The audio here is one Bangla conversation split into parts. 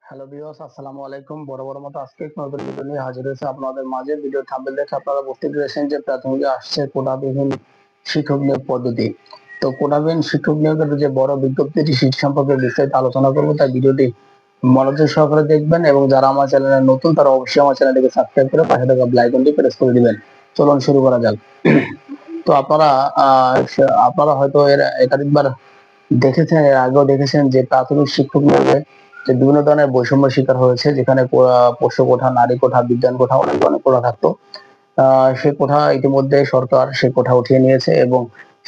হ্যালো ভিউয়ার্স, আসসালামু আলাইকুম। বরাবর মতো আজকে এক নতুন ভিডিও নিয়ে হাজির হয়েছে আপনাদের মাঝে। ভিডিও থাম্বনেল দেখে আপনারা বুঝতে পেরেছেন যে প্রাথমিকে আসছে কোটাবিহীন শিক্ষক নিয়োগ পদ্ধতি। তো কোটাবিহীন শিক্ষক নিয়োগের যে বড় বিজ্ঞপ্তিটি সেটি সম্পর্কে বিস্তারিত আলোচনা করব, তাই ভিডিওটি মনোযোগ সহকারে দেখবেন এবং যারা আমার চ্যানেলে নতুন তারা অবশ্যই আমার চ্যানেলটিকে সাবস্ক্রাইব করে পাশে থাকা বেল আইকনটি প্রেস করে দিবেন। চলুন শুরু করা যাক। তো আপনারা হয়তো এর একাধিকবার দেখেছেন, এর আগেও দেখেছেন যে প্রাথমিক শিক্ষক নিয়োগে যে বিভিন্ন ধরনের বৈষম্য শিকার হয়েছে, যেখানে পোষ্য কোঠা, নারী কোঠা, বিজ্ঞান কোঠা, অনেক ধরনের কোঠা থাকতো। সেই কোঠা ইতিমধ্যে সরকার সেই কোঠা উঠিয়ে নিয়েছে এবং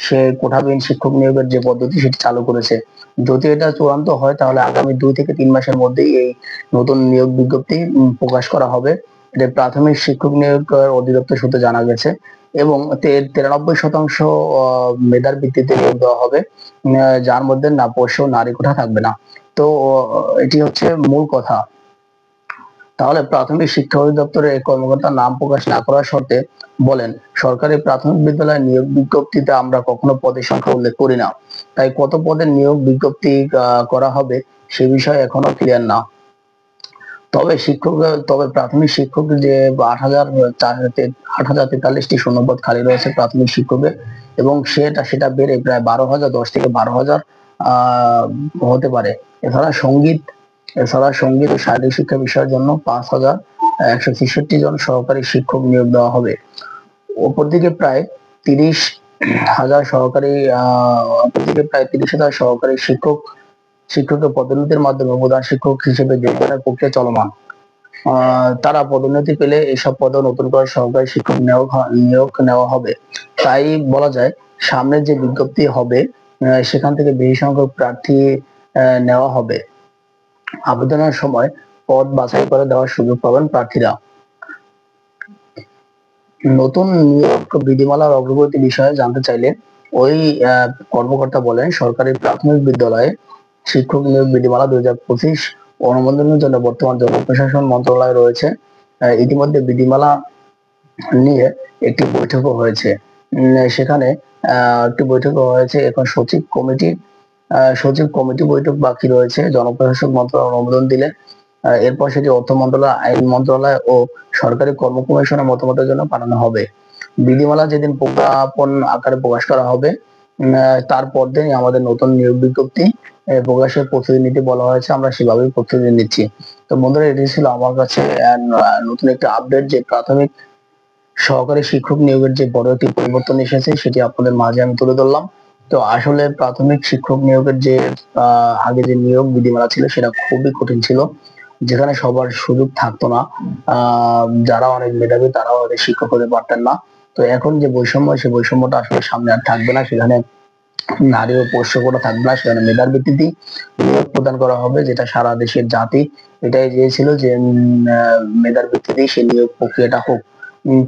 সেই কোঠাবিহীন শিক্ষক নিয়োগের যে পদ্ধতি সেটি চালু করেছে। যদি এটা চূড়ান্ত হয় তাহলে আগামী 2 থেকে 3 মাসের মধ্যেই এই নতুন নিয়োগ বিজ্ঞপ্তি প্রকাশ করা হবে। এটা প্রাথমিক শিক্ষক নিয়োগ অধিদপ্তর সূত্রে জানা গেছে এবং 93% মেধার ভিত্তিতে নিয়োগ দেওয়া হবে, যার মধ্যে না পোষ্য নারী কোঠা থাকবে না। তো এটি হচ্ছে মূল কথা। তাহলে প্রাথমিক শিক্ষা অধিদপ্তরের এক কর্মকর্তার নাম প্রকাশ না করার শর্তে বলেন, সরকারি প্রাথমিক বিদ্যালয় নিয়োগ বিজ্ঞপ্তিতে আমরা কখনো পদের সংখ্যা উল্লেখ করি না, তাই কত পদের নিয়োগ বিজ্ঞপ্তি করা হবে সে বিষয়ে এখনো ক্লিয়ার না। তবে প্রাথমিক শিক্ষক যে 8,43টি শূন্যপদ খালি রয়েছে প্রাথমিক শিক্ষকের, এবং সেটা বেড়ে প্রায় 12,000, 10 থেকে 12,000 হতে পারে। এছাড়া সঙ্গীত ও শারীরিক শিক্ষা বিষয়ের জন্য 5,163 জন সহকারী শিক্ষক নিয়োগ দেওয়া হবে। অপরদিকে প্রায় 30,000 সহকারী শিক্ষকের পদোন্নতির মাধ্যমে প্রধান শিক্ষক হিসেবে যোগদানের প্রক্রিয়া চলমান। তারা পদোন্নতি পেলে এসব পদে নতুন করে সহকারী শিক্ষক নিয়োগ নেওয়া হবে। তাই বলা যায় সামনের যে বিজ্ঞপ্তি হবে সেখান থেকে বেশি সংখ্যক প্রার্থী নেওয়া হবে। আবেদনের সময় পদ বাছাই করে দেওয়ার সুযোগ পাবেন প্রার্থীরা। নতুন নিয়োগ বিধিমালার অগ্রগতি বিষয়ে জানতে চাইলে ওই কর্মকর্তা বলেন, সরকারি প্রাথমিক বিদ্যালয়ে শিক্ষক নিয়োগ বিধিমালা 2025 অনুমোদনের জন্য বর্তমান জনপ্রশাসন মন্ত্রণালয় রয়েছে। ইতিমধ্যে বিধিমালা নিয়ে একটি বৈঠকও হয়েছে। সেখানে একটি বৈঠকও হয়েছে। এখন সচিব কমিটি বৈঠক বাকি রয়েছে। জনপ্রশাসন মন্ত্রণালয় অনুমোদন দিলে এরপর সেটি অর্থ মন্ত্রণালয়, আইন মন্ত্রণালয় ও সরকারি কর্ম কমিশনের মতামতের জন্য পাঠানো হবে। বিধিমালা যেদিন প্রজ্ঞাপন আকারে প্রকাশ করা হবে তারপর দিনই আমাদের নতুন নিয়োগ বিজ্ঞপ্তি প্রকাশের প্রস্তুতি নিতে বলা হয়েছে। আমরা সেভাবেই প্রস্তুতি নিচ্ছি। তো বন্ধুরা, এটি ছিল আমার কাছে নতুন একটা আপডেট যে প্রাথমিক সহকারী শিক্ষক নিয়োগের যে বড় একটি পরিবর্তন এসেছে সেটি আপনাদের মাঝে আমি তুলে ধরলাম। তো আসলে প্রাথমিক শিক্ষক নিয়োগের যে আগে যে নিয়োগ বিধিমালা ছিল সেটা খুবই কঠিন ছিল, যেখানে সবার সুযোগ থাকতো না। যারা অনেক মেধাবী তারাও অনেক শিক্ষক হতে পারতেন না। তো এখন যে বৈষম্য, সেই বৈষম্যটা আসলে সামনে আর থাকবে না। সেখানে নারী ও পোষ্য কোটা থাকবে না, সেখানে মেধার ভিত্তিতে নিয়োগ প্রদান করা হবে, যেটা সারা দেশের জাতি এটাই চেয়েছিল যে মেধার ভিত্তিতেই সেই নিয়োগ প্রক্রিয়াটা হোক।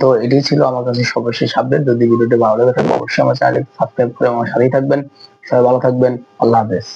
তো এটাই ছিল আমার কাছে সর্বশেষ আপডেট। যদি ভিডিওটি ভালো লেগে থাকে অবশ্যই আমার চ্যানেলটি সাবস্ক্রাইব করে আমার সাথেই থাকবেন। সবাই ভালো থাকবেন। আল্লাহ হাফেজ।